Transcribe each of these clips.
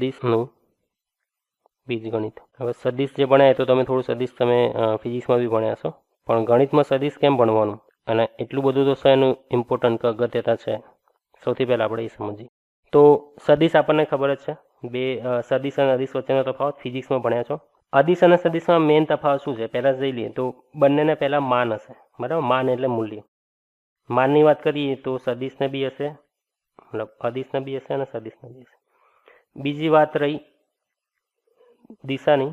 સદિશનું બીજગણિત. હવે સદિશ જે ભણ્યા તો તમે થોડું સદિશ તમે ફિઝિક્સમાં બી ભણ્યા છો, પણ ગણિતમાં સદિશ કેમ ભણવાનું અને એટલું બધું તો એનું ઇમ્પોર્ટન્ટ અગત્યતા છે. સૌથી પહેલાં આપણે એ સમજીએ. તો સદિશ આપણને ખબર જ છે, બે સદિશ અને અદિશ વચ્ચેનો તફાવત ફિઝિક્સમાં ભણ્યા છો. અદિશ અને સદિશમાં મેઇન તફાવત શું છે પહેલાં જોઈ લઈએ. તો બંનેને પહેલાં માન હશે, બરાબર. માન એટલે મૂલ્ય. માનની વાત કરીએ તો સદિશને બી હશે, મતલબ અદિશને બી હશે અને સદિશને બી હશે. બીજી વાત રહી દિશાની.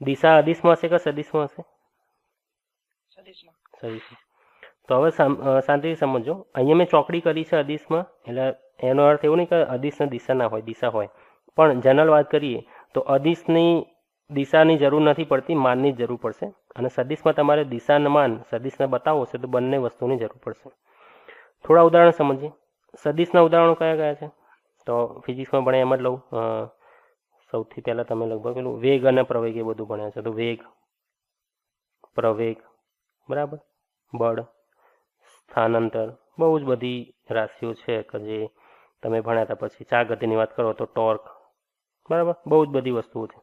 દિશા અદિશમાં હશે કે સદિશમાં હશે? સદિશમાં. તો હવે શાંતિથી સમજો. અહીંયા મેં ચોકડી કરી છે અદિશમાં, એટલે એનો અર્થ એવો નહીં કે અદિશને દિશા ના હોય, દિશા હોય. પણ જનરલ વાત કરીએ તો અદિશની દિશાની જરૂર નથી પડતી, માનની જ જરૂર પડશે. અને સદિશમાં તમારે દિશાને માન સદિશને બતાવવો છે તો બંને વસ્તુની જરૂર પડશે. થોડા ઉદાહરણ સમજીએ. સદિશના ઉદાહરણો કયા કયા છે? તો ફિઝિક્સમાં ભણે એમ જ લઉં. સૌથી પહેલાં તમે લગભગ પેલું વેગ અને પ્રવેગ એ બધું ભણ્યા છે. તો વેગ, પ્રવેગ, બરાબર, બળ, સ્થાનાંતર, બહુ જ બધી રાશિઓ છે કે જે તમે ભણ્યા હતા. પછી ચાર ગતિની વાત કરો તો ટોર્ક, બરાબર, બહુ જ બધી વસ્તુઓ છે.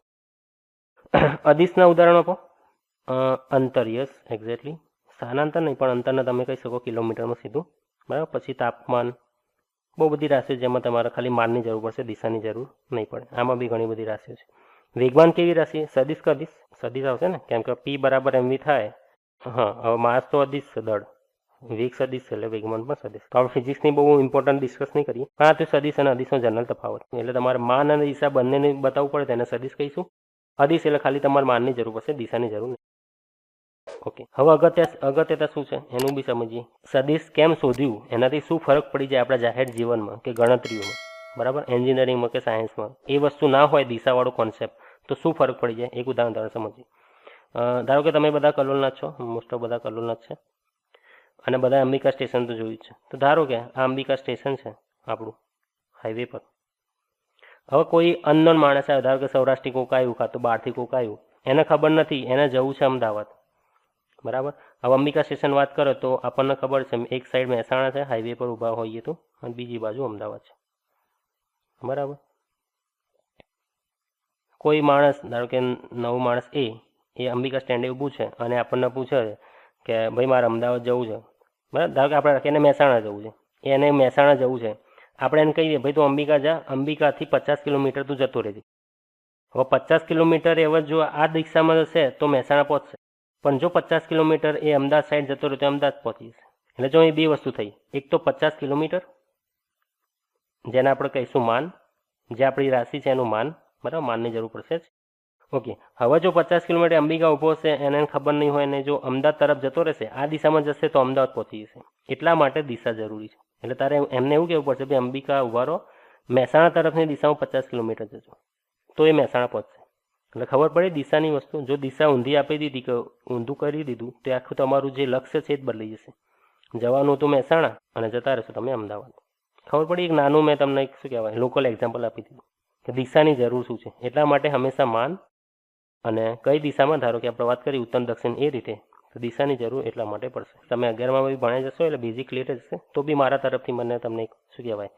અદિશના ઉદાહરણો આપો. અંતર, યસ, એક્ઝેક્ટલી. સ્થાનાંતર નહીં પણ અંતરને તમે કહી શકો કિલોમીટરમાં સીધું, બરાબર. પછી તાપમાન, બહુ બધી રાશિઓ જેમાં તમારે ખાલી માનની જરૂર પડશે, દિશાની જરૂર નહીં પડે. આમાં બી ઘણી બધી રાશિઓ છે. વેગવાન કેવી રાશિ? સદિશ કે અદિશ? સદિશ આવશે ને, કેમ કે પી બરાબર એમવી થાય. હા, હવે માસ તો અદિશ છે, દળ. વેગ સદિશ છે એટલે વેગમાન પણ સદિશ. તો આપણે ફિઝિક્સની બહુ ઇમ્પોર્ટન્ટ ડિસ્કસ નહીં કરીએ. હા, તો સદિશ અને અદિશનો જનરલ તફાવત એટલે તમારે માન અને દિશા બંનેને બતાવવું પડે તેને સદિશ કહીશું. અદિશ એટલે ખાલી તમારે માનની જરૂર પડશે, દિશાની જરૂર નહીં. ઓકે, હવે અગત્યતા શું છે એનું બી સમજીએ. સદિશ કેમ શોધ્યું, એનાથી શું ફરક પડી જાય આપણા જાહેર જીવનમાં કે ગણતરીઓમાં, બરાબર, એન્જિનિયરિંગમાં કે સાયન્સમાં. એ વસ્તુ ના હોય દિશાવાળો કોન્સેપ્ટ તો શું ફરક પડી જાય એક ઉદાહરણ દ્વારા સમજીએ. ધારો કે તમે બધા કલોલના જ છો, મોસ્ટ ઓફ બધા કલોલના જ છે અને બધા અંબિકા સ્ટેશન તો જોયું જ છે. તો ધારો કે આ અંબિકા સ્ટેશન છે આપણું હાઈવે પર. હવે કોઈ અનનોન માણસ આવ્યો, ધારો કે સૌરાષ્ટ્રથી કોક આવ્યું કાં તો બહારથી કોક આવ્યું, એને ખબર નથી એને જવું છે અમદાવાદ, બરાબર. હવે અંબિકા સ્ટેશન વાત કરો તો આપણને ખબર છે એક સાઈડ મહેસાણા છે હાઈવે પર ઊભા હોઈએ તો, અને બીજી બાજુ અમદાવાદ છે, બરાબર. કોઈ માણસ, ધારો કે નવું માણસ એ અંબિકા સ્ટેન્ડે ઊભું છે અને આપણને પૂછે કે ભાઈ મારે અમદાવાદ જવું છે, બરાબર. ધારો કે આપણે એને મહેસાણા જવું છે, એને મહેસાણા જવું છે. આપણે એને કહીએ ભાઈ તું અંબિકા જા, અંબિકાથી 50 કિલોમીટર તું જતો રહેજે. હવે 50 કિલોમીટર એવા જો આ દિશામાં જશે તો મહેસાણા પહોંચશે, પણ જો 50 કિલોમીટર એ અમદાવાદ સાઈડ જતો રહે તો અમદાવાદ પહોંચી જશે. એટલે જો એ બે વસ્તુ થઈ, એક તો 50 કિલોમીટર જેને આપણે કહીશું માન, જે આપણી રાશિ છે એનું માન, બરાબર, માનની જરૂર પડશે જ. ઓકે, હવે જો 50 કિલોમીટર અંબિકા ઊભો હશે, એને ખબર નહીં હોય અને જો અમદાવાદ તરફ જતો રહેશે, આ દિશામાં જશે તો અમદાવાદ પહોંચી જશે. એટલા માટે દિશા જરૂરી છે. એટલે તારે એમને એવું કહેવું પડશે ભાઈ અંબિકા ઊભા રહો, મહેસાણા તરફની દિશામાં 50 કિલોમીટર જજો, તો એ મહેસાણા પહોંચશે. એટલે ખબર પડે દિશાની વસ્તુ. જો દિશા ઊંધી આપી દીધી કે ઊંધું કરી દીધું તો આખું તમારું જે લક્ષ્ય છે એ જ બદલાઈ જશે. જવાનું હતું મહેસાણા અને જતા રહેશો તમે અમદાવાદ. ખબર પડી? એક નાનું મેં તમને એક શું કહેવાય લોકલ એક્ઝામ્પલ આપી દીધું કે દિશાની જરૂર શું છે. એટલા માટે હંમેશા માન અને કઈ દિશામાં, ધારો કે આપણે વાત કરી ઉત્તર દક્ષિણ એ રીતે, તો દિશાની જરૂર એટલા માટે પડશે. તમે 11માં બી ભણાઈ જશો એટલે બેઝિક ક્લિયર જશે. તો બી મારા તરફથી મને તમને એક શું કહેવાય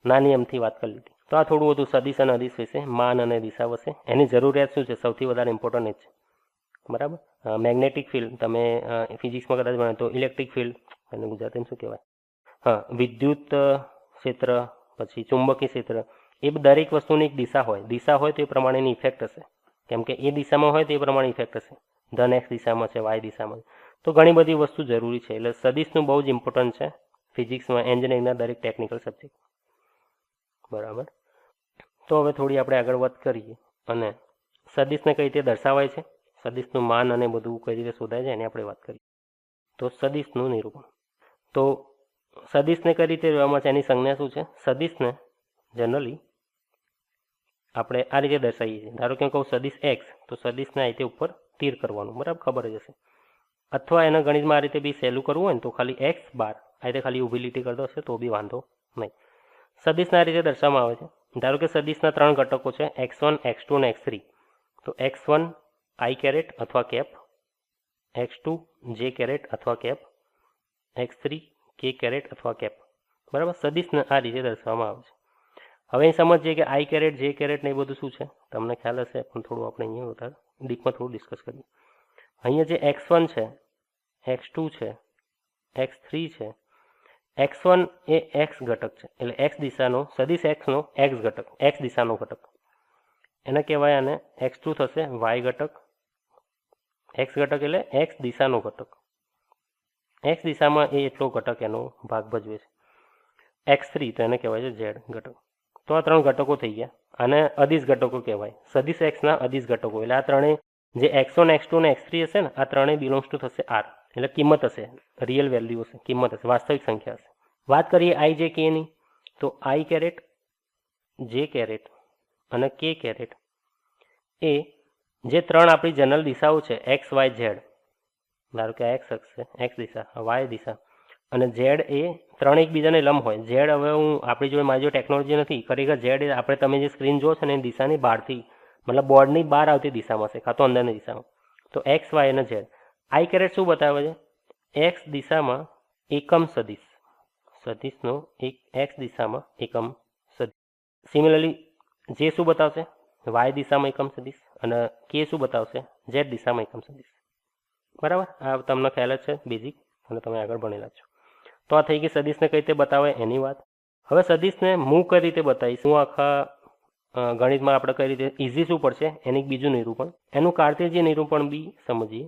નાની એમથી વાત કરી લીધી. તો આ થોડું બધું સદિશ અને અદિશ વિશે, માન અને દિશા વિશે. એની જરૂરિયાત શું છે, સૌથી વધારે ઇમ્પોર્ટન્ટ એ જ છે, બરાબર. મેગ્નેટિક ફિલ્ડ તમે ફિઝિક્સમાં કદાચ ભણે તો ઇલેક્ટ્રિક ફિલ્ડ, અને ગુજરાતીમાં શું કહેવાય, હા, વિદ્યુત ક્ષેત્ર, પછી ચુંબકીય ક્ષેત્ર, એ દરેક વસ્તુની એક દિશા હોય. દિશા હોય તો એ પ્રમાણેની ઇફેક્ટ હશે, કેમ કે એ દિશામાં હોય તો એ પ્રમાણે ઇફેક્ટ હશે. ધન એક્સ દિશામાં છે, વાય દિશામાં, તો ઘણી બધી વસ્તુ જરૂરી છે. એટલે સદિશનું બહુ જ ઇમ્પોર્ટન્ટ છે ફિઝિક્સમાં, એન્જિનિયરિંગના દરેક ટેકનિકલ સબ્જેક્ટ, બરાબર. તો હવે થોડી આપણે આગળ વાત કરીએ અને સદિશને કઈ રીતે દર્શાવાય છે, સદિશનું માન અને બધું કઈ રીતે શોધાય છે એની આપણે વાત કરીએ. તો સદિશનું નિરૂપણ. તો સદિશને કઈ રીતે જોવામાં છે, એની સંજ્ઞા શું છે. સદિશને જનરલી આપણે આ રીતે દર્શાવીએ છીએ. ધારો કે કહું સદિશ એક્સ, તો સદિશને આ રીતે ઉપર તીર કરવાનું, બરાબર, ખબર જ હશે. અથવા એના ગણિતમાં આ રીતે બી સહેલું કરવું હોય ને તો ખાલી એક્સ બાર આ રીતે ખાલી ઊભી લીટી કરી દો હશે તો બી વાંધો નહીં. સદિશને આ રીતે દર્શાવવામાં આવે છે. ધારો કે સદિશના 3 ઘટકો છે, x1, x2 અને x3. તો x1 આઈ કેરેટ અથવા કેપ, x2 જે કેરેટ અથવા કેપ, x3 કે કેરેટ અથવા કેપ, બરાબર. સદિશને આ રીતે દર્શાવવામાં આવે છે. હવે અહીં સમજીએ કે આઈ કેરેટ જે કેરેટ ને એ બધું શું છે તમને ખ્યાલ હશે, પણ થોડું આપણે અહીંયા વધારે ડીપમાં થોડું ડિસ્કસ કરીએ. અહીંયા જે x1 છે, x2 છે, x3 છે. x1 એ x ઘટક છે, એટલે x દિશાનો સદિશ xનો x ઘટક, x દિશાનો ઘટક એને કહેવાય. અને x2 થશે y ઘટક, x ઘટક એટલે x દિશાનો ઘટક, x દિશામાં એ એટલો ઘટક એનો ભાગ ભજવે છે. x3 તો એને કહેવાય છે z ઘટક. તો આ 3 ઘટકો થઈ ગયા. આને અદિશ ઘટકો કહેવાય, સદિશ xના અદિશ ઘટકો. એટલે આ ત્રણેય જે x1 x2 અને x3 હશે ને, આ ત્રણેય બિલોંગ્સ ટુ થશે r, એટલે કિંમત હશે, રિયલ વેલ્યુ હશે, કિંમત હશે, વાસ્તવિક સંખ્યા હશે. વાત કરીએ આઈ જે કેની, તો આઈ કેરેટ, જે કેરેટ અને કે કેરેટ એ જે ત્રણ આપણી જનરલ દિશાઓ છે એક્સ વાય ઝેડ, ધારો કે એક્સ અક્ષ છે, એક્સ દિશા, વાય દિશા અને ઝેડ, એ ત્રણ એકબીજાને લંબ હોય. ઝેડ હવે આપણી જોડે મારી જોડે ટેકનોલોજી નથી, ખરેખર ઝેડ એ આપણે તમે જે સ્ક્રીન જો છો ને એ દિશાની બહારથી, મતલબ બોર્ડની બહાર આવતી દિશામાં છે, કાં તો અંદરની દિશામાં. તો એક્સ વાય અને ઝેડ. આઈ કેરેટ શું બતાવે છે? એક્સ દિશામાં એકમ સદિશ, સદિશનો એક એક્સ દિશામાં એકમ સદિશ. સિમિલરલી જે શું બતાવશે? વાય દિશામાં એકમ સદિશ. અને કે શું બતાવશે? ઝેડ દિશામાં એકમ સદિશ. બરાબર, આ તમને ખ્યાલ જ છે બેઝિક, અને તમે આગળ ભણેલા છો. તો આ થઈ ગઈ સદિશને કઈ રીતે બતાવે એની વાત. હવે સદિશને મૂવ કઈ રીતે બતાવીશ હું, આખા ગણિતમાં આપણે કઈ રીતે ઇઝી શું પડશે એની બીજું નિરૂપણ, એનું કાર્તેજીય નિરૂપણ બી સમજીએ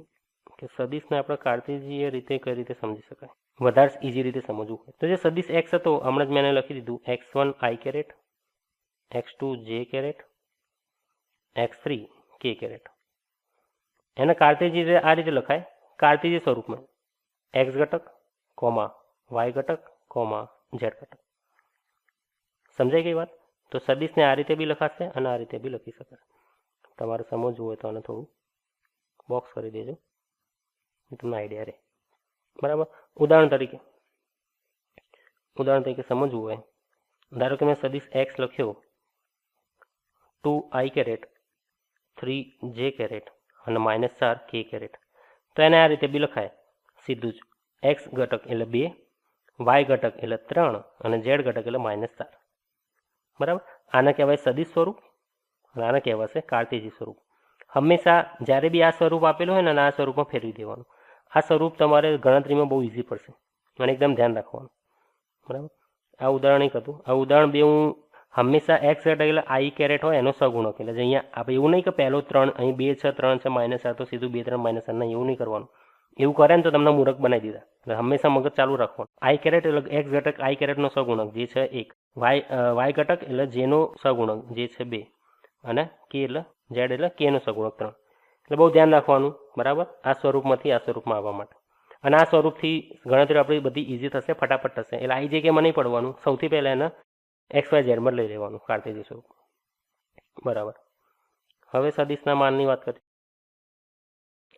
કે સદિશને આપણે કાર્તેજીય રીતે કઈ રીતે સમજી શકાય, વધારે ઇઝી રીતે સમજવું હોય તો. જે સદિશ એક્સ હતો હમણાં જ મેં લખી દીધું, x1 આઈ કેરેટ, x2 જે કેરેટ, x3 કે કેરેટ. એને કાર્તેજીય આ રીતે લખાય, કાર્તેજીય સ્વરૂપમાં, એક્સ ઘટક કોમા વાય ઘટક કોમા ઝેડ ઘટક. સમજાઈ ગઈ વાત? તો સદિશને આ રીતે બી લખાશે અને આ રીતે બી લખી શકાય. તમારે સમજવું હોય તો આને થોડું બોક્સ કરી દેજો, તમને આઈડિયા રહે. બરાબર, ઉદાહરણ તરીકે સમજવું હોય, ધારો કે મેં સદિશ એક્સ લખ્યો 2 આઈ કેરેટ 3 જે કેરેટ અને -4 કે કેરેટ. તો એને આ રીતે બી લખાય સીધું જ, એક્સ ઘટક એટલે 2, વાય ઘટક એટલે 3 અને ઝેડ ઘટક એટલે -4. બરાબર, આને કહેવાય સદિશ સ્વરૂપ અને આને કહેવાશે કાર્તેજી સ્વરૂપ. હંમેશા જ્યારે બી આ સ્વરૂપ આપેલું હોય ને આ સ્વરૂપમાં ફેરવી દેવાનું. આ સ્વરૂપ તમારે ગણતરીમાં બહુ ઇઝી પડશે અને એકદમ ધ્યાન રાખવાનું. બરાબર, આ ઉદાહરણ એક હતું. આ ઉદાહરણ બે હું હંમેશા એક્સ ઘટક એટલે આઈ કેરેટ હોય એનો સગુણક, એટલે અહીંયા આપણે એવું નહીં કે પહેલો 3 અહીં 2 છે 3 છે -4 તો સીધું 2 3 -4, નહીં, એવું નહીં કરવાનું. એવું કરે ને તો તમને મૂર્ખ બનાવી દીધા. એટલે હંમેશા મગજ ચાલુ રાખવાનું. આઈ કેરેટ એટલે એક્સ ઘટક આઈ કેરેટનો સગુણક જે છે 1, વાય ઘટક એટલે જેનો સગુણક જે છે 2 અને કે એટલે ઝેડ એટલે કેનો સગુણક 3. એટલે બહુ ધ્યાન રાખવાનું. બરાબર, આ સ્વરૂપમાંથી આ સ્વરૂપમાં આવવા માટે. અને આ સ્વરૂપથી ગણતરી આપણી બધી ઇઝી થશે, ફટાફટ થશે. એટલે આઈ જે કેમાં નહીં પડવાનું, સૌથી પહેલાં એને એક્સ વાય ઝેડમાં લઈ લેવાનું કાર્તેજી સ્વરૂપ. બરાબર, હવે સદિશના માનની વાત કરીએ.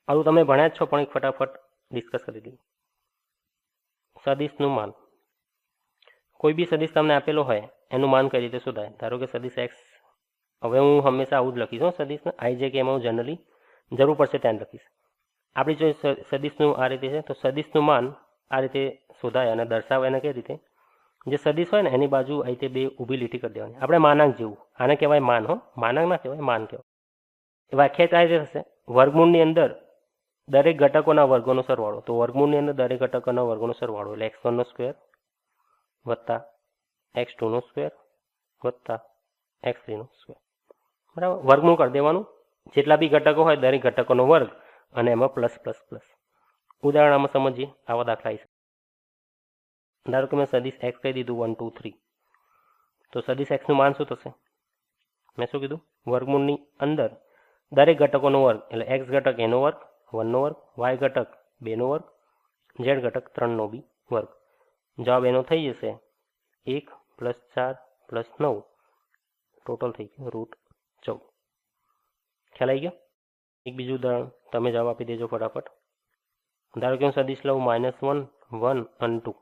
આવું તમે ભણ્યા જ છો, પણ એક ફટાફટ ડિસ્કસ કરી દઈએ. સદિશનું માન, કોઈ બી સદિશ તમને આપેલો હોય એનું માન કઈ રીતે શોધાય? ધારો કે સદિશ એક્સ, હવે હું હંમેશા આવું જ લખીશ સદિશને, આઈ જે કે એમાં હું જનરલી જરૂર પડશે ત્યાં લખીશ. આપણી જો સદિશનું આ રીતે છે, તો સદિશનું માન આ રીતે શોધાય અને દર્શાવે એને કઈ રીતે? જે સદિશ હોય ને એની બાજુ આ રીતે 2 ઊભી લીટી કરી દેવાની, આપણે માનાંક જેવું. આને કહેવાય માન, હો, માનાંક ના કહેવાય, માન કહેવાય. વ્યાખ્યાત આ રીતે થશે, વર્ગમૂળની અંદર દરેક ઘટકોના વર્ગોનો સરવાળો. તો વર્ગમૂળની અંદર દરેક ઘટકોના વર્ગોનો સરવાળો એટલે x1 સ્ક્વેર વત્તા x2 સ્ક્વેર વત્તા x3 સ્ક્વેર. બરાબર, વર્ગમૂળ કરી દેવાનું. જેટલા બી ઘટકો હોય દરેક ઘટકોનો વર્ગ અને એમાં પ્લસ પ્લસ પ્લસ. ઉદાહરણ આમાં સમજીએ, આવા દાખલા આવી. ધારો કે મેં સદિશ એક્સ કહી દીધું 1 2 3. તો સદિશ એક્સનું માન શું થશે? મેં શું કીધું? વર્ગમૂળની અંદર દરેક ઘટકોનો વર્ગ એટલે એક્સ ઘટક એનો વર્ગ 1 નો વર્ગ, વાય ઘટક 2 નો વર્ગ, ઝેડ ઘટક 3 નો બી વર્ગ. જવાબ એનો થઈ જશે 1 + 4 + 9, ટોટલ થઈ ગયું √14. ખ્યાલ આવી ગયો? એક બીજું ઉદાહરણ તમે જવાબ આપી દેજો ફટાફટ. ધારો કે હું સદિશ લઉં -1 1 અને 2.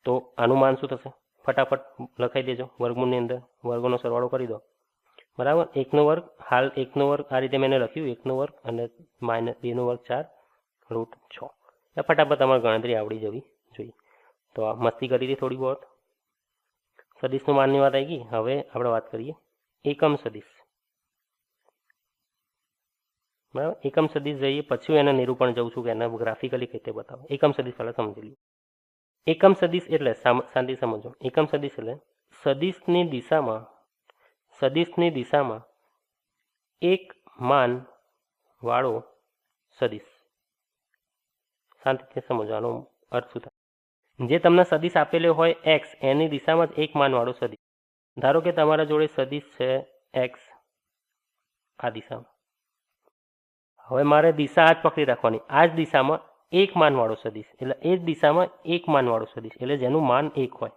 તો આનું માન શું થશે? ફટાફટ લખાઈ દેજો. વર્ગમૂળની અંદર વર્ગોનો સરવાળો કરી દો. બરાબર, 1 નો વર્ગ, હાલ 1 નો વર્ગ આ રીતે મેં લખ્યું, 1 નો વર્ગ અને -2 નો વર્ગ 4 √6. ફટાફટ તમારે ગણતરી આવડી જવી જોઈએ. તો આ મસ્તી કરી હતી થોડી બહુ. સદિશનું માનની વાત આવી ગઈ. હવે આપણે વાત કરીએ એકમ સદિશ. બરાબર, એકમ સદિશ જઈએ પછી હું એના નિરૂપણ જઉં છું કે એને ગ્રાફિકલી કઈ રીતે બતાવો. એકમ સદિશ પહેલાં સમજી લઈએ. એકમ સદિશ એટલે શાંતિ સમજો. એકમ સદિશ એટલે સદિશની દિશામાં એક માન વાળો સદિશ. શાંતિથી સમજો આનો અર્થ શું થાય. જે તમને સદિશ આપેલો હોય એક્સ, એની દિશામાં જ એક માન વાળો સદિશ. ધારો કે તમારા જોડે સદિશ છે એક્સ આ દિશામાં. હવે મારે દિશા આ જ પકડી રાખવાની. આ જ દિશામાં એક માન વાળો સદિશ એટલે એ જ દિશામાં એક માન વાળો સદિશ એટલે જેનું માન એક હોય.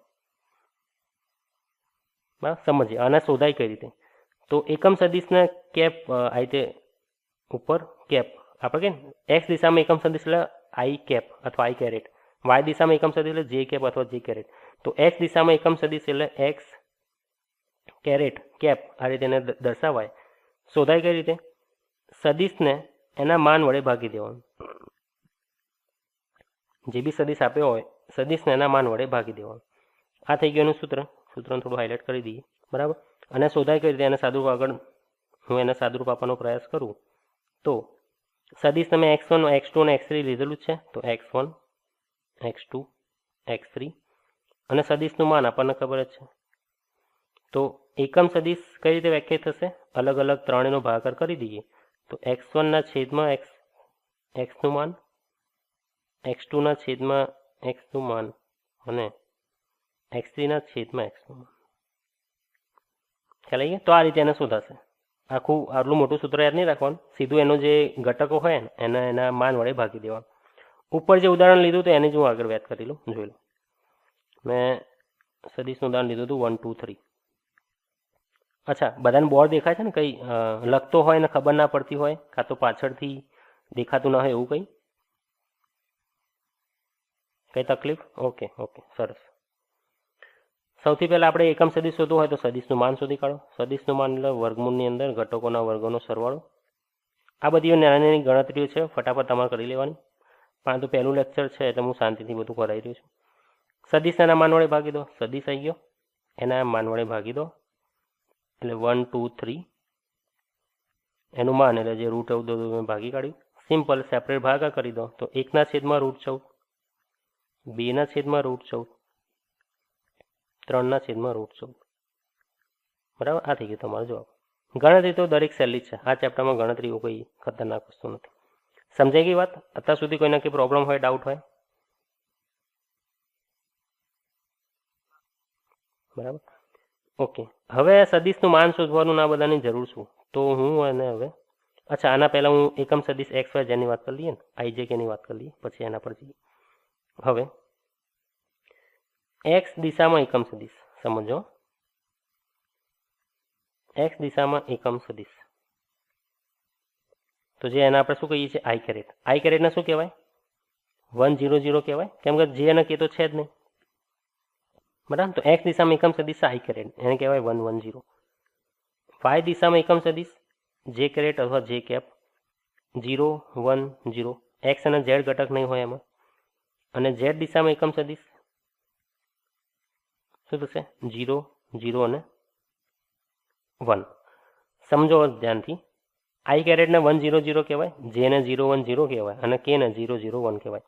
બરાબર, સમજીએ. આને શોધાય કઈ રીતે? તો એકમ સદિશને કેપ આ રીતે ઉપર કેપ આપણે કે એક્સ દિશામાં એકમ સદિશ એટલે આઈ કેપ અથવા આઈ કેરેટ. વાય દિશામાં એકમ સદિશ એટલે જે કેપ અથવા જે કેરેટ. તો એક્સ દિશામાં એકમ સદિશ એટલે એક્સ કેરેટ કેપ આ રીતે એને દર્શાવાય. શોધાય કઈ રીતે? સદિશને એના માન વડે ભાગી દેવાનું. જે બી સદિશ આપ્યો હોય સદિશને એના માન વડે ભાગી દેવાનું. આ થઈ ગયું એનું સૂત્રને થોડું હાઇલાઇટ કરી દઈએ. બરાબર, અને શોધાય કઈ રીતે? એને સાદુરૂપ આગળ હું એને સાદુરૂપ આપવાનો પ્રયાસ કરું તો સદિશ તમે x1 x2 અને x3 લીધેલું જ છે. તો x1 x2 x3 અને સદિશનું માન આપણને ખબર જ છે. તો એકમ સદિશ કઈ રીતે વ્યાખ્યાયિત થશે? અલગ અલગ ત્રણેયનો ભાગાકાર કરી દઈએ તો x1 ના છેદમાં xનું માન, x2 ના છેદમાં xનું માન અને x3 ના છેદમાં xનું માન. ખ્યાલ આવી ગયો? તો આ રીતે એને શોધાશે. આટલું મોટું સૂત્ર યાદ નહીં રાખવાનું. સીધું એનો જે ઘટકો હોય ને એના માન વડે ભાગી દેવાનું. ઉપર જે ઉદાહરણ લીધું તો એની જ હું આગળ વાત કરી લઉં. જોઈ લો, મેં સદિશનું ઉદાહરણ લીધું હતું 1 2 3. અચ્છા, બધાને બોર્ડ દેખાય છે ને? કંઈ લખતો હોય ને ખબર ના પડતી હોય, કાં તો પાછળથી દેખાતું ના હોય એવું કંઈ તકલીફ? ઓકે, સરસ. સૌથી પહેલાં આપણે એકમ સદિશ શોધવું હોય તો સદિશનું માન શોધી કાઢો. સદિશનું માન એટલે વર્ગમૂળની અંદર ઘટકોના વર્ગોનો સરવાળો. આ બધી નાની નાની ગણતરીઓ છે, ફટાફટ તમારે કરી લેવાની. પરંતુ પહેલું લેક્ચર છે એટલે હું શાંતિથી બધું કરાવી રહ્યું છું. સદિશ એના માન વડે ભાગી દો. સદિશ આવી ગયો, એના માન વડે ભાગી દો એટલે 1 2 3 એનું માન એટલે જે √14 મેં ભાગી કાઢ્યું. સિમ્પલ સેપરેટ ભાગા કરી દો તો 1 છેદમાં √14, 2 છેદમાં √14, 3 છેદમાં √14. બરાબર, આ થઈ ગયો તમારો જવાબ. ગણતરી તો દરેક સહેલી જ છે. આ ચેપ્ટરમાં ગણતરીઓ કોઈ ખતરનાક વસ્તુ નથી. સમજાઈ ગઈ વાત? અત્યાર સુધી કોઈને કંઈ પ્રોબ્લેમ હોય, ડાઉટ હોય? બરાબર, ઓકે. હવે સદિશનું માન શોધવાનું ના બધાની જરૂર શું? તો હું અને હવે અચ્છા, આના પહેલાં હું એકમ સદિશ એક્સ વાય જેની વાત કરી લઈએ ને, IJK ની વાત કરી લઈએ, પછી એના પર જઈએ. હવે એક્સ દિશામાં એકમ સદિશ સમજો. એક્સ દિશામાં એકમ સદિશ તો જે એના આપણે શું કહીએ છીએ? આઈ કેરેટ. આઈ કેરેટને શું કહેવાય? 1 0 0 કહેવાય, કેમ કે જે અને કે તો છે જ નહીં. બરાબર, તો એક્સ દિશામાં એકમ સદિશ આઈ કેરેટ, એને કહેવાય 1 1 0. વાય દિશામાં એકમ સદિશ જે કેરેટ અથવા જે કેપ 0 1 0. એક્સ અને ઝેડ ઘટક નહીં હોય એમાં. અને ઝેડ દિશામાં એકમ સદિશ શું થશે? 0 0 અને 1. સમજો ધ્યાનથી. આઈ કેરેટને 1 0 0 કહેવાય, જેને 0 1 0 કહેવાય અને કેને 0 0 1 કહેવાય.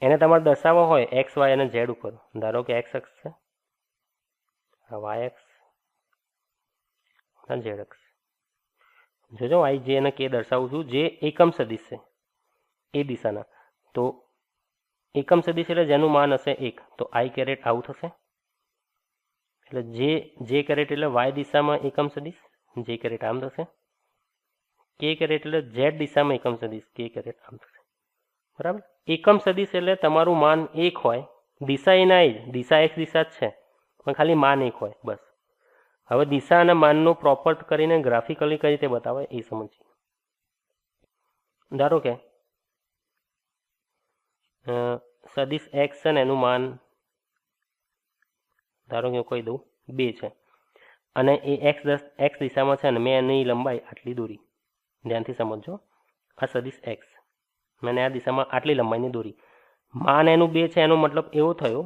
એને તમારે દર્શાવવા હોય એક્સ વાય અને ઝેડ ઉપર. ધારો કે એક્સ અક્ષ છે, આ વાય અક્ષ, આ ઝેડ અક્ષ. જોજો આઈ જે અને કે દર્શાવું છું જે એકમ સદિશ છે એ દિશાના. તો એકમ સદિશ એટલે જેનું માન હશે 1. તો આઈ કેરેટ આવું થશે. એટલે જે કેરેટ એટલે વાય દિશામાં એકમ સદિશ, જે કેરેટ આમ થશે. કે કેરેટ એટલે ઝેડ દિશામાં એકમ સદિશ, કે કેરેટ આમ થશે. બરાબર, એકમ સદિશ એટલે તમારું માન 1 હોય. દિશા એ ના જ, દિશા એક્સ દિશા જ છે પણ ખાલી માન 1 હોય બસ. હવે દિશા અને માનનો પ્રોપર કરીને ગ્રાફિકલી કઈ રીતે બતાવે એ સમજીએ. ધારો કે સદિશ એક્સ છે ને એનું માન ધારો કે હું કહી દઉં 2 છે અને એ એક્સ દિશામાં છે અને મેં એની લંબાઈ આટલી દોરી. ધ્યાનથી સમજો, આ સદિશ એક્સ, મેં આ દિશામાં આટલી લંબાઈની દોરી. માન એનું 2 છે એનો મતલબ એવો થયો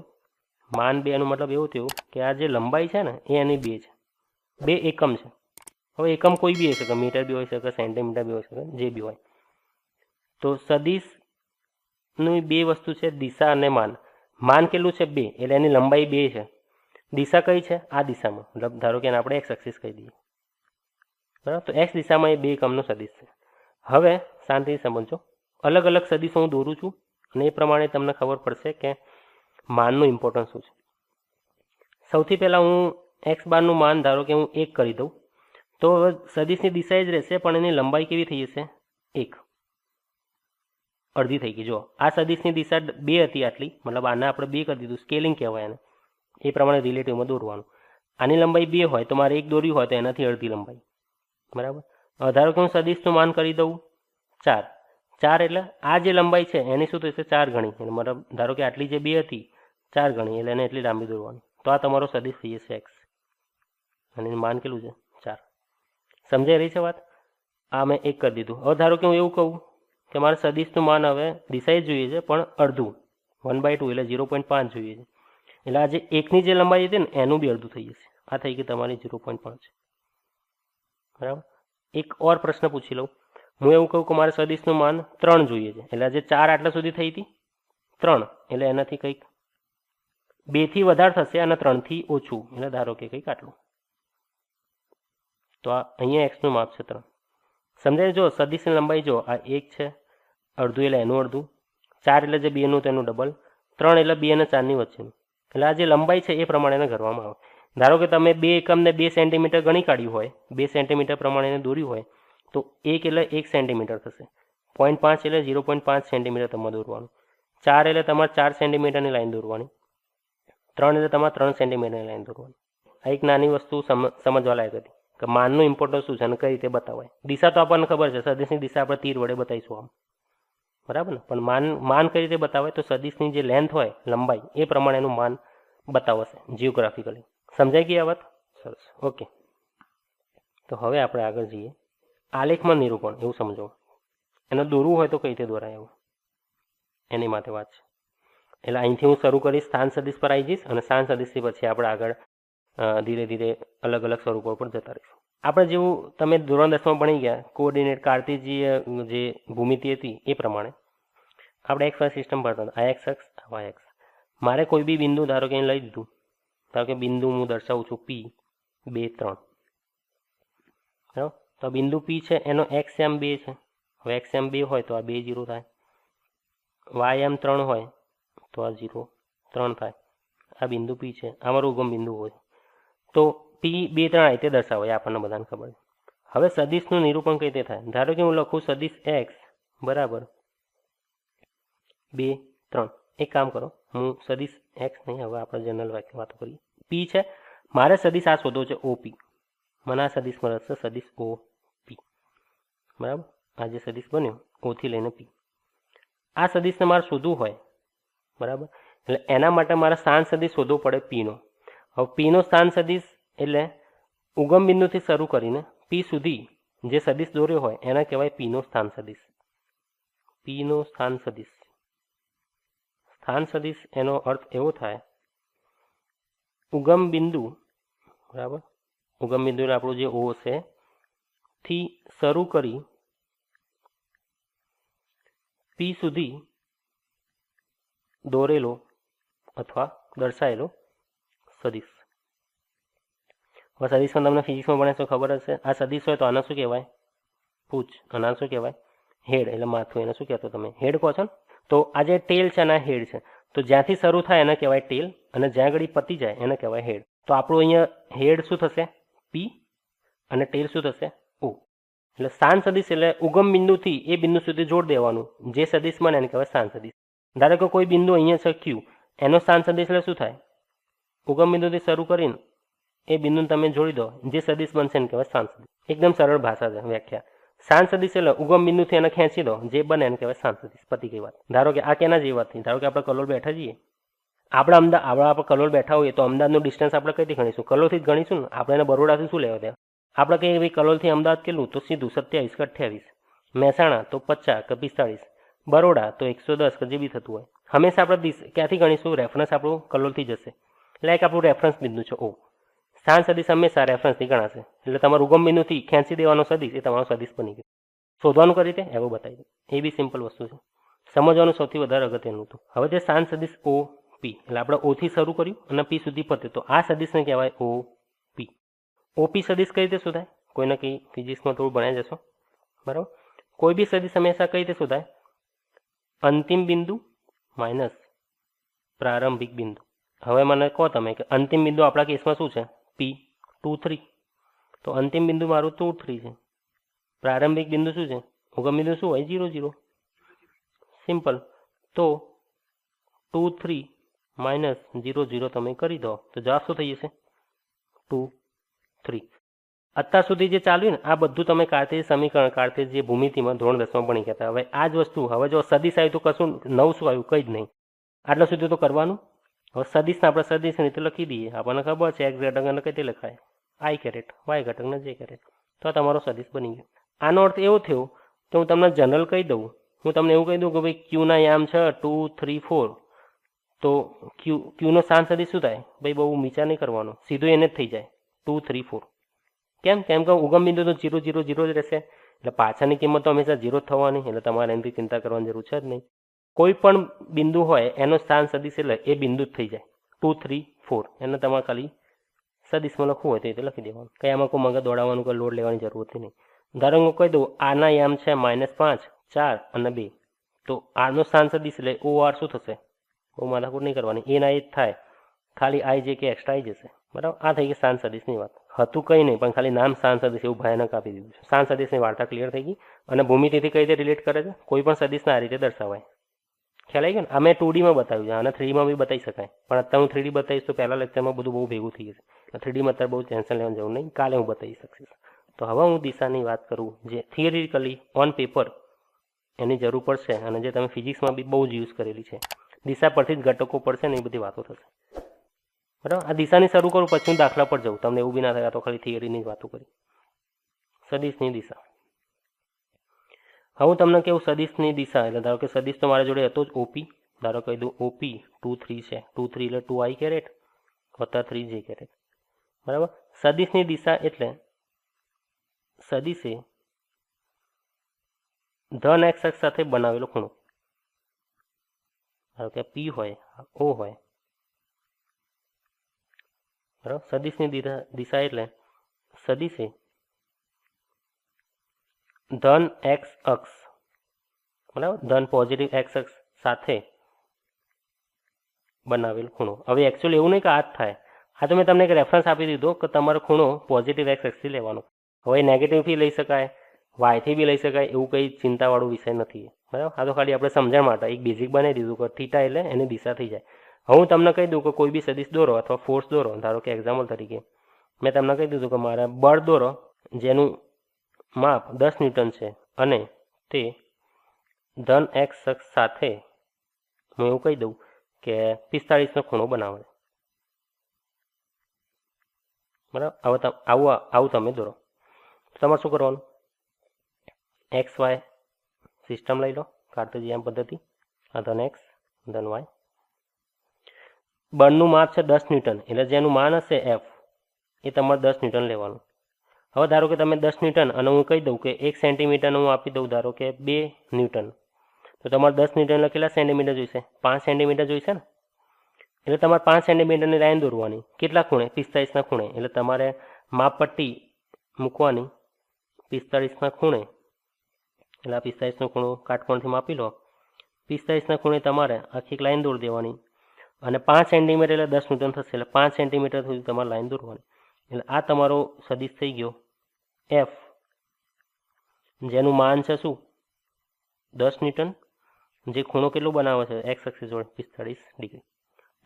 માન 2 એનો મતલબ એવું થયું કે આ જે લંબાઈ છે ને એ એની 2 છે, 2 એકમ છે. હવે એકમ કોઈ બી હોઈ શકે, મીટર બી હોઈ શકે, સેન્ટીમીટર બી હોઈ શકે, જે બી હોય. તો સદિશની 2 વસ્તુ છે, દિશા અને માન. માન કેટલું છે? 2, એટલે એની લંબાઈ 2 છે. દિશા કઈ છે? આ દિશામાં, મતલબ ધારો કે આપણે એક્સ એક્સિસ કહી દઈએ, બરાબર. તો એક્સ દિશામાં એ 2 એકમનો સદિશ છે. હવે શાંતિથી સમજો, અલગ અલગ સદિશો હું દોરું છું અને એ પ્રમાણે તમને ખબર પડશે કે માનનું ઇમ્પોર્ટન્સ શું છે. સૌથી પહેલાં હું એક્સ બારનું માન ધારો કે હું 1 કરી દઉં, તો હવે સદિશની દિશા જ રહેશે, પણ એની લંબાઈ કેવી થઈ જશે? 1, અડધી થઈ ગઈ. જો આ સદિશની દિશા 2 હતી આટલી, મતલબ આને આપણે 2 કરી દીધું, સ્કેલિંગ કહેવાય એને, એ પ્રમાણે રિલેટિવમાં દોરવાનું. આની લંબાઈ 2 હોય તો મારે 1 દોર્યું હોય તો એનાથી અડધી લંબાઈ, બરાબર. ધારો કે હું સદિશનું માન કરી દઉં 4, 4 એટલે આ જે લંબાઈ છે એની શું થશે? 4 ગણી. એટલે મતલબ ધારો કે આટલી જે 2 હતી 4 ગણી, એટલે એને એટલી લાંબી દોરવાની. તો આ તમારો સદિશ થઈ જશે એક્સ, અને એનું માન કેટલું છે? 4. સમજાઈ રહી છે વાત? આ મેં 1 કરી દીધું. હવે ધારો કે હું એવું કહું કે મારે સદિશનું માન હવે દિશાએ જોઈએ છે, પણ અડધું, 1/2 એટલે 0.5 જોઈએ છે. એટલે આ જે 1ની જે લંબાઈ હતી ને એનું બી અડધું થઈ જશે. આ થઈ ગઈ તમારી 0.5, બરાબર. એક ઓર પ્રશ્ન પૂછી લઉં. હું એવું કહું કે મારે સદિશનું માન 3 જોઈએ છે, એટલે જે 4 આટલા સુધી થઈ હતી 3, એટલે એનાથી કંઈક 2 થી વધારે થશે અને 3 થી ઓછું, એટલે ધારો કે કંઈક આટલું. તો આ અહીંયા એક્સનું માપ છે 3. સમજાય? જો સદિશની લંબાઈ જો આ 1 છે, અડધું એટલે એનું અડધું, 4 એટલે જે 2નું તેનું ડબલ, 3 એટલે 2 અને 4ની વચ્ચેનું. એટલે આ જે લંબાઈ છે એ પ્રમાણે એને કરવામાં આવે. ધારો કે તમે 2 એકમને 2 સેન્ટીમીટર ગણી કાઢ્યું હોય, 2 સેન્ટીમીટર પ્રમાણે એને દોર્યું હોય, તો 1 એટલે 1 સેન્ટીમીટર થશે, 0.5 એટલે 0.5 સેન્ટીમીટર તમારે દોરવાનું, 4 એટલે તમારે 4 સેન્ટીમીટરની લાઈન દોરવાની, 3 એટલે તમારે 3 સેન્ટીમીટરની લાઈન દોરવાની. આ એક નાની વસ્તુ સમજવા લાયક હતી કે માનનું ઇમ્પોર્ટન્સ શું છે અને કઈ રીતે બતાવાય. દિશા તો આપણને ખબર છે, સદિશની દિશા આપણે તીર વડે બતાવીશું આમ, બરાબર ને. પણ માન કઈ રીતે બતાવાય? તો સદિશની જે લેન્થ હોય, લંબાઈ, એ પ્રમાણે એનું માન બતાવશે જીઓગ્રાફિકલી. સમજાઈ ગઈ આ વાત? સરસ, ઓકે. તો હવે આપણે આગળ જઈએ. આલેખમાં નિરૂપણ એવું સમજો, એને દોરવું હોય તો કઈ રીતે દોરાય એવું, એની માટે વાત છે. એટલે અહીંથી હું શરૂ કરીશ, સ્થાન સદિશ પર આવી જઈશ, અને સ્થાન સદિશથી પછી આપણે આગળ ધીરે ધીરે અલગ અલગ સ્વરૂપો પર જતા રહીશું. આપણે જેવું તમે ધોરણ 10માં ભણી ગયા, કોઓર્ડિનેટ કાર્ટેજીય જે ભૂમિતિ હતી એ પ્રમાણે આપણે એક્સ વાય સિસ્ટમ ભણતા હતા. આ એક્સ અક્ષ, આ વાય અક્ષ. મારે કોઈ બી બિંદુ ધારો કે અહીં લઈ દીધું, ધારો કે બિંદુ હું દર્શાવું છું P 2 3, બરાબર. તો બિંદુ P છે એનો એક્સ એમ 2 છે. હવે એક્સ એમ 2 હોય તો આ 2 0 થાય, વાય એમ 3 હોય તો આ 0 3 થાય. આ બિંદુ P છે, આ મારું ઉગમ બિંદુ હોય તો P 2 3 આ રીતે દર્શાવાય, આપણને બધાને ખબર છે. હવે સદિશનું નિરૂપણ કઈ રીતે થાય? ધારો કે હું લખું સદિશ x બરાબર 2 3. એક કામ કરો, હું સદિશ x નહીં, હવે આપણે જનરલ વાતો કરીએ. P છે, મારે સદિશ આ શોધવો છે OP. મને આ સદિશ મળે છે સદિશ OP, બરાબર. આ જે સદિશ બન્યો O થી લઈને P, આ સદિશને મારે શોધવું હોય, બરાબર. એટલે એના માટે મારે સ્થાન સદિશ શોધવો પડે P નો. હવે P નો સ્થાન સદિશ એટલે ઉગમ બિંદુથી શરૂ કરીને P સુધી જે સદિશ દોર્યો હોય એને કહેવાય P નો સ્થાન સદિશ. P નો સ્થાન સદિશ. સ્થાન સદિશ એનો અર્થ એવો થાય, ઉગમ બિંદુ, બરાબર, ઉગમ બિંદુ આપણું જે O છે થી શરૂ કરી P સુધી દોરેલો અથવા દર્શાયેલો સદિશ. હવે સદિશમાં તમને ફિઝિક્સમાં ભણે તો ખબર હશે, આ સદિશ હોય તો આને શું કહેવાય? પૂછ. અને આને શું કહેવાય? હેડ, એટલે માથું. એને શું કહેતો તમે? હેડ કહો છો ને. તો આ જે ટેલ છે અને આ હેડ છે, તો જ્યાંથી શરૂ થાય એને કહેવાય ટેલ, અને જ્યાં આગળ પતી જાય એને કહેવાય હેડ. તો આપણું અહીંયા હેડ શું થશે? P, અને ટેલ શું થશે? O. એટલે સ્થાન સદિશ એટલે ઉગમ બિંદુથી એ બિંદુ સુધી જોડ દેવાનું જે સદિશ બને એને કહેવાય સ્થાન સદિશ. ધારો કે કોઈ બિંદુ અહીંયા છે Q, એનો સ્થાન સદિશ એટલે શું થાય? ઉગમ બિંદુથી શરૂ કરીને એ બિંદુને તમે જોડી દો, જે સદિશ બનશે એને કહેવાય સ્થાન સદિશ. એકદમ સરળ ભાષા છે વ્યાખ્યા. સ્થાન સદિશ એટલે ઉગમ બિંદુથી એને ખેંચી દો, જે બને એને કહેવાય સ્થાન સદિશ. પતી ગઈ વાત. ધારો કે આ કેના જેવી વાત થઈ? ધારો કે આપણે કલોલ બેઠા છીએ, આપણે કલોલ બેઠા હોઈએ તો અમદાવાદનું ડિસ્ટન્સ આપણે કઈથી ગણીશું? કલોલથી જ ગણીશું ને. આપણે એને બરોડાથી શું લેવા દે? આપણે કહીએ ભાઈ કલોલથી અમદાવાદ કેટલું? તો સીધું 27 કે 28. મહેસાણા તો 50 કે 45. બરોડા તો 110 કે જે બી થતું હોય. હંમેશા આપણે ક્યાંથી ગણીશું? રેફરન્સ આપણું કલોલથી જશે. લાઈક આપણું રેફરન્સ બિંદુ છે ઓ. સ્થાન સદિશ હંમેશા રેફરન્સથી ગણાશે. એટલે તમારું ઉગમ બિંદુથી ખેંચી દેવાનો સદિશ એ તમારો સદિશ બની ગયો. શોધવાનું કઈ રીતે? એવું બતાવી દઉં. એ બી સિમ્પલ વસ્તુ છે. સમજવાનું સૌથી વધારે અગત્યનું હતું. હવે જે સ્થાન સદિશ ઓ પી, એટલે આપણે ઓથી શરૂ કર્યું અને પી સુધી પતે, તો આ સદિશને કહેવાય ઓ પી. ઓપી સદિશ કઈ રીતે શોધાય? કોઈને કંઈ ફિઝિક્સમાં થોડું ભણાઈ જશો, બરાબર? કોઈ બી સદિશ હંમેશા કઈ રીતે શોધાય? અંતિમ બિંદુ માઇનસ પ્રારંભિક બિંદુ. હવે મને કહો તમે કે અંતિમ બિંદુ આપણા કેસમાં શું છે? પી 2 3. તો અંતિમ બિંદુ મારું 2 3 છે. પ્રારંભિક બિંદુ શું છે? ઉગમ બિંદુ શું હોય? 0 0. સિમ્પલ. તો 2 3 માઇનસ 0 0 તમે કરી દો તો જવાબ શું થઈ જશે? 2 3. અત્યાર સુધી જે ચાલ્યું ને આ બધું તમે કાર્તેજ સમીકરણ, કાર્તેજ જે ભૂમિતિમાં ધોરણ 10માં ભણી ગયા હતા. હવે આ જ વસ્તુ હવે જો સદિશ આવ્યું તો કશું નવું શું આવ્યું? કંઈ જ નહીં. આટલા સુધી તો કરવાનું. હવે સદિશને આપણે સદિશની રીતે લખી દઈએ. આપણને ખબર છે એક્સ ઘટક અને કઈ રીતે લખાય? આઈ કેરેટ, વાય ઘટક ને જે કેરેટ. તો તમારો સદિશ બની ગયો. આનો અર્થ એવો થયો તો હું તમને જનરલ કહી દઉં. હું તમને એવું કહી દઉં કે ભાઈ ક્યુના યામ છે 2 3 4. તો ક્યુનો સ્થાન સદિશ શું થાય? ભાઈ બહુ વિચાર નહીં કરવાનો, સીધું એને જ થઈ જાય 2 3 4. કેમ? કેમ કે ઉગમ બિંદુ તો 0 0 0 જ રહેશે. એટલે પાછળની કિંમત તો હંમેશા 0 જ થવાની. એટલે તમારે એનાથી ચિંતા કરવાની જરૂર છે જ નહીં. કોઈ પણ બિંદુ હોય એનો સ્થાન સદિશ એટલે એ બિંદુ જ થઈ જાય 2 3 4. એને તમારે ખાલી સદિશમાં લખવું હોય તો એ રીતે લખી દેવાનું. કંઈ આમાં કોઈ મગજ દોડાવવાનું, કોઈ લોડ લેવાની જરૂર હતી નહીં. ધારો હું કહી દઉં આના યામ છે -5 4 અને 2. તો આરનો સ્થાન સદિશ એટલે ઓ આર શું થશે? બહુ માથાકૂટ નહીં કરવાની, એના એ જ થાય. ખાલી આઈ જે કે એક્સ્ટ્રા આવી જશે, બરાબર? આ થઈ ગઈ સ્થાન સદિશની વાત. હતું કંઈ નહીં પણ ખાલી નામ સ્થાન સદિશ એવું ભયાનક આપી દીધું છે. સ્થાન સદિશની વાર્તા ક્લિયર થઈ ગઈ. અને ભૂમિતિથી કઈ રીતે રિલેટ કરે છે? કોઈ પણ સદિશને આ રીતે દર્શાવાય. ખ્યાલ આવી ગયો ને? આ મેં 2Dમાં બતાવ્યું છે, અને 3Dમાં બી બતાવી શકાય. પણ અત્યારે હું 3D બતાવીશ તો પહેલા લેક્ચરમાં બધું બહુ ભેગું થઈ જશે. 3Dમાં અત્યારે બહુ ટેન્શન લેવાની જરૂર નહીં. કાલે હું બતાવી શકીશ. તો હવે હું દિશાની વાત કરું જે થિયરિટિકલી ઓન પેપર એની જરૂર પડશે અને જે તમે ફિઝિક્સમાં બી બહુ જ યુઝ કરેલી છે. દિશા પરથી જ ઘટકો પડશે ને એ બધી વાતો થશે, બરાબર? આ દિશાની શરૂ કરું પછી હું દાખલા પર જાઉં. તમને એવું બી ના થાય તો ખાલી થિયરીની જ વાતો કરી. સદિશની દિશા. હવે હું તમને કેવું સદિશની દિશા એટલે ધારો કે સદિશ તો મારા જોડે હતો જ ઓપી. ધારો કહી દઉં ઓપી 2 3 છે. 2 3 એટલે 2 આઈ કેરેટ વત્તા 3 જે કેરેટ, બરાબર? સદિશની દિશા એટલે સદિશે ધન એક્સ અક્ષ સાથે બનાવેલો ખૂણો. ધારો કે પી હોય, ઓ હોય, બરાબર? સદિશની દિશા એટલે સદિશે ધન એક્સ અક્ષ, બરાબર? ધન પોઝિટિવ એક્સ અક્ષ સાથે બનાવેલ ખૂણો. હવે એકચ્યુઅલી એવું નહીં કે આ જ થાય. આ તો મેં તમને એક રેફરન્સ આપી દીધો કે તમારો ખૂણો પોઝિટિવ એક્સ અક્ષથી લેવાનો. હવે નેગેટિવથી લઈ શકાય, વાયથી બી લઈ શકાય, એવું કંઈ ચિંતાવાળો વિષય નથી, બરાબર? આ તો ખાલી આપણે સમજણ માટે એક બેઝિક બનાવી દીધું કે થીટા એટલે એની દિશા થઈ જાય. હવે હું તમને કહી દઉં કે કોઈ બી સદિશ દોરો અથવા ફોર્સ દોરો. ધારો કે એક્ઝામ્પલ તરીકે મેં તમને કહી દીધું કે મારે બળ દોરો જેનું માપ 10 ન્યૂટન છે અને તે ધન એક્સ અક્ષ સાથે હું એવું કહી દઉં કે 45નો ખૂણો બનાવે, બરાબર? આવું તમે દોરો. તમારે શું કરવાનું? એક્સ વાય સિસ્ટમ લઈ લો, કાર્ટેશિયન પદ્ધતિ. આ ધન એક્સ ધન વાય. બળનું માપ છે 10 ન્યૂટન એટલે જેનું માન હશે એફ એ તમારે 10 ન્યૂટન લેવાનું. હવે ધારો કે તમે 10 ન્યૂટન અને હું કહી દઉં કે 1 સેન્ટીમીટર હું આપી દઉં ધારો કે 2 ન્યૂટન. તો તમારે 10 ન્યૂટન એટલે કેટલા સેન્ટીમીટર જોઈશે? 5 સેન્ટીમીટર જોઈશે ને? એટલે તમારે 5 સેન્ટીમીટરની લાઈન દોરવાની. કેટલા ખૂણે? 45ના ખૂણે. એટલે તમારે માપપટ્ટી મૂકવાની 45ના ખૂણે. એટલે આ 45નો ખૂણો કાટકોણથી માપી લો. 45ના ખૂણે તમારે આખી લાઈન દોરી દેવાની અને 5 સેન્ટીમીટર એટલે 10 ન્યૂટન થશે. એટલે 5 સેન્ટીમીટર સુધી તમારે લાઈન દોરવાની. એટલે આ તમારો સદિશ થઈ ગયો એફ, જેનું માન છે શું? 10 ન્યૂટન. જે ખૂણો કેટલો બનાવે છે? એક્સ અક્ષ જોડે 45 ડિગ્રી.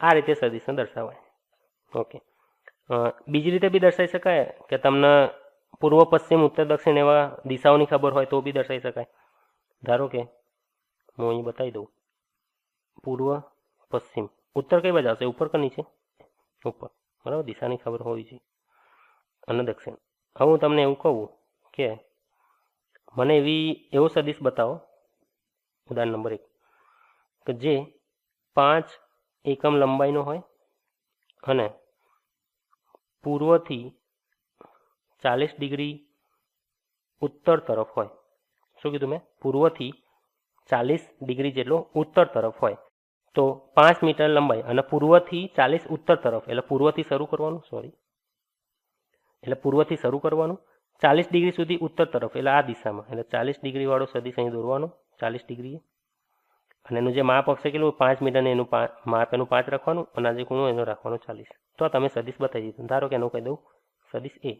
આ રીતે સદિશને દર્શાવાય. ઓકે. બીજી રીતે બી દર્શાવી શકાય કે તમને પૂર્વ પશ્ચિમ ઉત્તર દક્ષિણ એવા દિશાઓની ખબર હોય તો બી દર્શાવી શકાય. ધારો કે હું અહીં બતાવી દઉં પૂર્વ પશ્ચિમ. ઉત્તર કઈ બાજુ આવશે? ઉપર કે નીચે? ઉપર, બરાબર? દિશાની ખબર હોવી જોઈએ. અને દક્ષિણ. હવે હું તમને એવું કહું કે મને એવો સદિશ બતાવો ઉદાહરણ નંબર 1 કે જે 5 એકમ લંબાઈનો હોય અને પૂર્વથી 40 ડિગ્રી ઉત્તર તરફ હોય. શું કીધું મેં? પૂર્વથી 40 ડિગ્રી જેટલો ઉત્તર તરફ હોય. તો 5 મીટર લંબાઈ અને પૂર્વથી 40 ઉત્તર તરફ, એટલે પૂર્વથી શરૂ કરવાનું, એટલે પૂર્વથી શરૂ કરવાનું 40 ડિગ્રી સુધી ઉત્તર તરફ, એટલે આ દિશામાં, એટલે 40 ડિગ્રીવાળો સદિશ અહીં દોરવાનો 40 ડિગ્રીએ. અને એનું જે માપ આવશે કેટલું? 5 મીટર, એનું માપ એનું 5 રાખવાનું અને આ જે ખૂણો એનો રાખવાનો 40. તો તમે સદિશ બતાવી દીધું. ધારો કે એનું કહી દઉં સદિશ એ,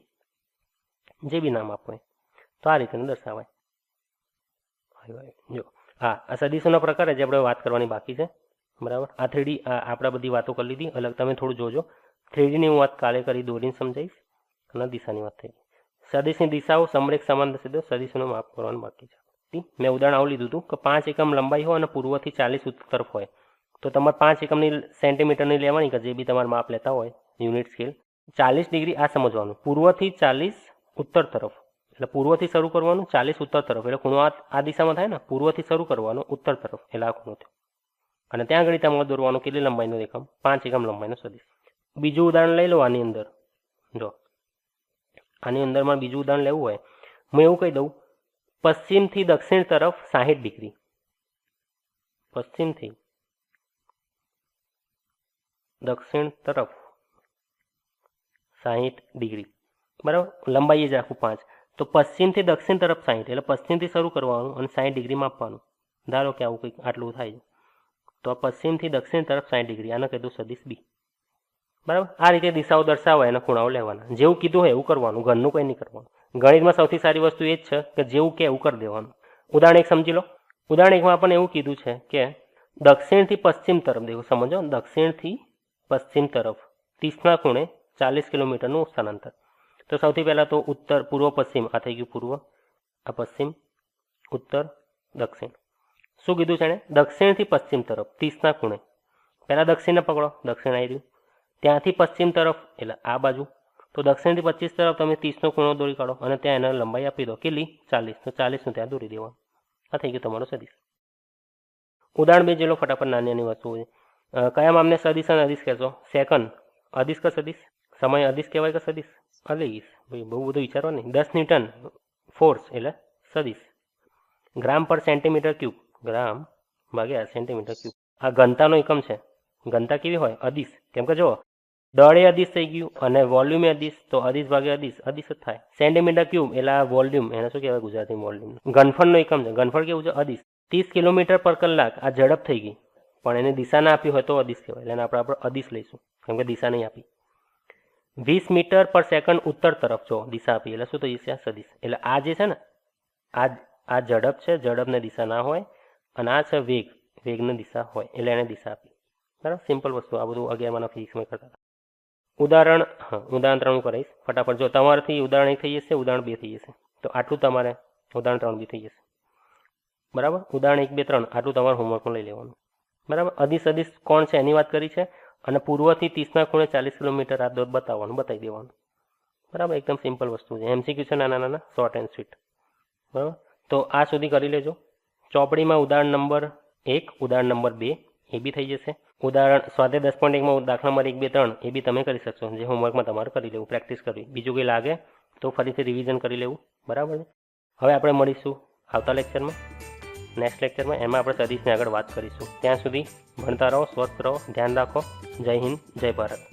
જે બી નામ આપો. તો આ રીતે દર્શાવાય. જો આ સદિશોના પ્રકાર જે આપણે વાત કરવાની બાકી છે, બરાબર. આ 3D આપણે બધી વાતો કરી લીધી. અલગ તમે થોડું જોજો. 3Dની હું વાત કાલે કરી દોરીને સમજાવીશ અને દિશાની વાત થઈ. સદિશની દિશાઓ સમરેખ સમાંતર સીધો સદિશોનું માપ કરવાનું બાકી છે. મેં ઉદાહરણ આવું લીધું હતું કે 5 એકમ લંબાઈ હોય અને પૂર્વથી 40 ઉત્તર તરફ હોય. તો તમારે 5 એકમની સેન્ટીમીટરની લેવાની, કે જે બી તમારે માપ લેતા હોય યુનિટ સ્કેલ. 40 ડિગ્રી આ સમજવાનું, પૂર્વથી 40 ઉત્તર તરફ, એટલે પૂર્વથી શરૂ કરવાનું 40 ઉત્તર તરફ, એટલે ખૂણો આ દિશામાં થાય ને. પૂર્વથી શરૂ કરવાનું ઉત્તર તરફ, એટલે આ ખૂણો થયો. અને ત્યાં આગળ તમારે દોરવાનું કેટલી લંબાઈનો એકમ? 5 એકમ લંબાઈનો સદિશ. બીજું ઉદાહરણ લઈ લો આની અંદર. જો આની અંદરમાં બીજું ઉદાહરણ લેવું હોય, હું એવું કહી દઉં પશ્ચિમથી દક્ષિણ તરફ 60 ડિગ્રી, પશ્ચિમથી દક્ષિણ તરફ 60 ડિગ્રી, બરાબર. લંબાઈ જ રાખું 5. તો પશ્ચિમથી દક્ષિણ તરફ 60, એટલે પશ્ચિમથી શરૂ કરવાનું અને 60 ડિગ્રી માપવાનું. ધારો કે આવું કંઈક આટલું થાય છે. તો આ પશ્ચિમથી દક્ષિણ તરફ 60 ડિગ્રી, આને કીધું સદિશ બી, બરાબર. આ રીતે દિશાઓ દર્શાવાય અને ખૂણાઓ લેવાના. જેવું કીધું હોય એવું કરવાનું, ઘરનું કંઈ નહીં કરવાનું. ગણિતમાં સૌથી સારી વસ્તુ એ જ છે કે જેવું કે એવું કરી દેવાનું. ઉદાહરણ 1 સમજી લો. ઉદાહરણ 1માં આપણને એવું કીધું છે કે દક્ષિણથી પશ્ચિમ તરફ, દેખો સમજો, દક્ષિણથી પશ્ચિમ તરફ 30ના ખૂણે 40 કિલોમીટરનું સ્થળાંતર. તો સૌથી પહેલાં તો ઉત્તર, પૂર્વ, પશ્ચિમ. આ થઈ ગયું પૂર્વ, આ પશ્ચિમ, ઉત્તર, દક્ષિણ. શું કીધું છે એણે? દક્ષિણથી પશ્ચિમ તરફ 30ના ખૂણે. પહેલાં દક્ષિણને પકડો, દક્ષિણ આવી રહ્યું. ત્યાંથી પશ્ચિમ તરફ, એટલે આ બાજુ. તો દક્ષિણથી 25 તરફ તમે 30નો ખૂણો દોરી કાઢો અને ત્યાં એને લંબાઈ આપી દો કેટલી? 40. તો 40નું ત્યાં દોરી દેવાનું. આ થઈ ગયું તમારો સદિશ. ઉદાહરણ 2 જેલો ફટાફટ નાની નાની વસ્તુઓ છે. કયા માપને સદિશ અને અદિશ કહેશો? સેકન્ડ અદિશ કે સદિશ? સમય અદિશ કહેવાય કે સદિશ? અદિશ. ભાઈ બહુ બધું વિચારવા નહીં. 10 ન્યૂટન ફોર્સ એટલે સદિશ. ગ્રામ પર સેન્ટીમીટર ક્યુબ, ગ્રામ ભાગ્યા સેન્ટીમીટર ક્યુબ. આ ઘનતાનો એકમ છે. ઘનતા કેવી હોય? અદિશ. કેમ કે જો દળ એ અદિશ થઈ ગયું અને વોલ્યુમ એ અદિશ, તો અદિશ ભાગ્યા અદિશ, અદિશ જ થાય. સેન્ટીમીટર ક્યુબ એટલે આ વોલ્યુમ, એને શું કહેવાય ગુજરાતીમાં? વોલ્યુમ. ઘનફળનો એકમ છે. ઘનફળ કેવું છે? અદિશ. 30 કિલોમીટર પર કલાક આ ઝડપ થઈ ગઈ, પણ એને દિશા ના આપી હોય તો અદિશ કહેવાય. એટલે એને આપણે અદિશ લઈશું, કેમ કે દિશા નહીં આપી. 20 મીટર પર સેકન્ડ ઉત્તર તરફ જો દિશા આપી, એટલે શું થઈ જશે? સદિશ. એટલે આ જે છે ને, આ ઝડપ છે, ઝડપને દિશા ના હોય, અને આ છે વેગ, વેગની દિશા હોય, એટલે એને દિશા આપી. બરાબર. સિમ્પલ વસ્તુ. આ બધું 11માના ફિઝિક્સમાં કરતા હતા. ઉદાહરણ 3 હું કરાવીશ ફટાફટ. જો તમારાથી ઉદાહરણ 1 થઈ જશે, ઉદાહરણ 2 થઈ જશે. તો આટલું તમારે ઉદાહરણ 3 બી થઈ જશે. બરાબર. ઉદાહરણ 1, 2, 3 આટલું તમારે હોમવર્કમાં લઈ લેવાનું. બરાબર. અદિશ અદિશ કોણ છે એની વાત કરી છે, અને પૂર્વથી 30ના ખૂણે 40 કિલોમીટર આ દોર બતાવવાનું, બતાવી દેવાનું. બરાબર. એકદમ સિમ્પલ વસ્તુ છે. MCQ છે નાના નાના, શોર્ટ એન્ડ સ્વીટ. બરાબર. તો આ સુધી કરી લેજો. ચોપડીમાં ઉદાહરણ નંબર 1, ઉદાહરણ નંબર 2 એ બી થઈ જશે. ઉદાહરણ સ્વાધ્યાય 10.1માં દાખલા નંબર 1, 2, 3 એ બી તમે કરી શકશો, જે હોમવર્કમાં તમારે કરી લેવું, પ્રેક્ટિસ કરવી. બીજું કંઈ લાગે તો ફરીથી રિવિઝન કરી લેવું. બરાબર છે. હવે આપણે મળીશું આવતા લેક્ચરમાં, નેક્સ્ટ લેક્ચરમાં. એમાં આપણે સદિશની આગળ વાત કરીશું. ત્યાં સુધી ભણતા રહો, સ્વસ્થ રહો, ધ્યાન રાખો. જય હિન્દ, જય ભારત.